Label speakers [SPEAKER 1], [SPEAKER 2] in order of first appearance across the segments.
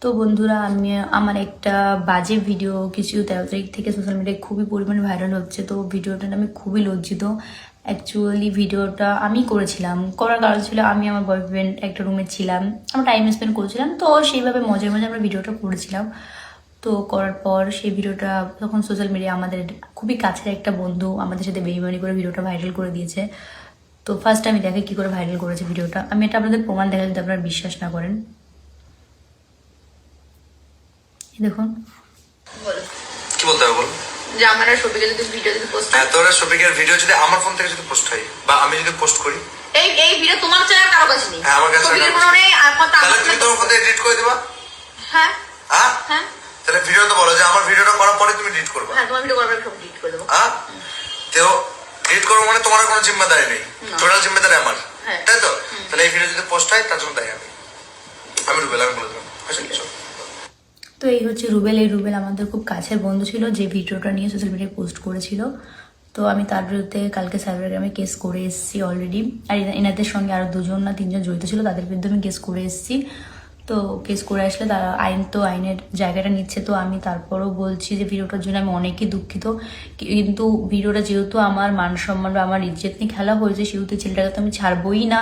[SPEAKER 1] তো বন্ধুরা, আমি আমার একটা বাজে ভিডিও কিছু 13 তারিখ থেকে সোশ্যাল মিডিয়ায় খুবই পরিমাণে ভাইরাল হচ্ছে। তো ভিডিওটা নিয়ে আমি খুবই লজ্জিত। অ্যাকচুয়ালি ভিডিওটা আমি করেছিলাম, করার কারণ ছিল আমি আমার বয়ফ্রেন্ড একটা রুমে ছিলাম, আমরা টাইম স্পেন্ড করছিলাম, তো সেইভাবে মজায় মজায় আমরা ভিডিওটা করেছিলাম। তো করার পর সেই ভিডিওটা তখন সোশ্যাল মিডিয়া আমাদের খুবই কাছের একটা বন্ধু আমাদের সাথে বেইমানি করে ভিডিওটা ভাইরাল করে দিয়েছে। তো ফার্স্ট আমি দেখে কি করে ভাইরাল করেছে ভিডিওটা, আমি এটা আপনাদের প্রমাণ দেখা যদি আপনারা বিশ্বাস না করেন। দেখুন,
[SPEAKER 2] বলো
[SPEAKER 3] কি বলতে হবে বল।
[SPEAKER 2] যে আমার আর শফিকের যদি ভিডিও যদি পোস্ট
[SPEAKER 3] হ্যাঁ, তোর শফিকের ভিডিও যদি আমার ফোন থেকে যদি পোস্ট হয় বা আমি যদি পোস্ট করি,
[SPEAKER 2] এই ভিডিও তোমার চ্যানেল কারো কাছে নেই।
[SPEAKER 3] হ্যাঁ আমার কাছে
[SPEAKER 2] শফিকের কোনো নেই, আর কথা
[SPEAKER 3] তাহলে তুমি তোমার ফোন থেকে এডিট করে দিবা।
[SPEAKER 2] হ্যাঁ
[SPEAKER 3] হ্যাঁ
[SPEAKER 2] হ্যাঁ
[SPEAKER 3] তাহলে ভিডিও তো বলো যে আমার ভিডিওটা করার পরে তুমি এডিট করবা।
[SPEAKER 2] হ্যাঁ, তোমার ভিডিও করার পরে সব ডিলিট করে দেবো।
[SPEAKER 3] হ্যাঁ, তো এডিট করবো মানে তোমার কোনো জিম্মেদারি নেই, টোটাল জিম্মেদারি আমার,
[SPEAKER 2] হ্যাঁ।
[SPEAKER 3] তাই তো? তাহলে এই ভিডিও যদি পোস্ট হয় তার জন্য তাই আমি রুবেল, আমি বলে দেবো।
[SPEAKER 1] তো এই হচ্ছে রুবেল। এই রুবেল আমাদের খুব কাছের বন্ধু ছিল, যে ভিডিওটা নিয়ে সোশ্যাল মিডিয়ায় পোস্ট করেছিল। তো আমি তার বিরুদ্ধে কালকে সাইবারগ্রামে কেস করে এসেছি অলরেডি। আর এনাদের সঙ্গে আরো 2জন না 3জন জড়িত ছিল, তাদের বিরুদ্ধে আমি কেস করে এসেছি। তো কেস করে আসলে তারা আইন তো আইনের জায়গাটা নিচ্ছে। তো আমি তারপরও বলছি যে ভিডিওটার জন্য আমি অনেকই দুঃখিত, কিন্তু ভিডিওটা যেহেতু আমার মান সম্মান বা আমার ইজ্জত নিয়ে খেলা হয়েছে, সেহেতু ছেলেটাকে তো আমি ছাড়বই না।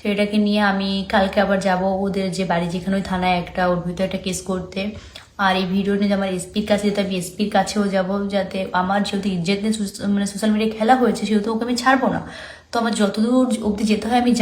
[SPEAKER 1] ছেলেটাকে নিয়ে আমি কালকে আবার যাব ওদের যে বাড়ি, যেখানে ওই থানায় একটা ওর ভিতরে একটা কেস করতে। আর এই ভিডিও নিয়ে আমার এসপির কাছে যেতে, আমি এসপির কাছেও যাব, যাতে আমার যেহেতু ইজ্জত নিয়ে মানে সোশ্যাল মিডিয়ায় খেলা হয়েছে, সেহেতু ওকে আমি ছাড়বো না। তো আমার যতদূর অবধি যেতে হয় আমি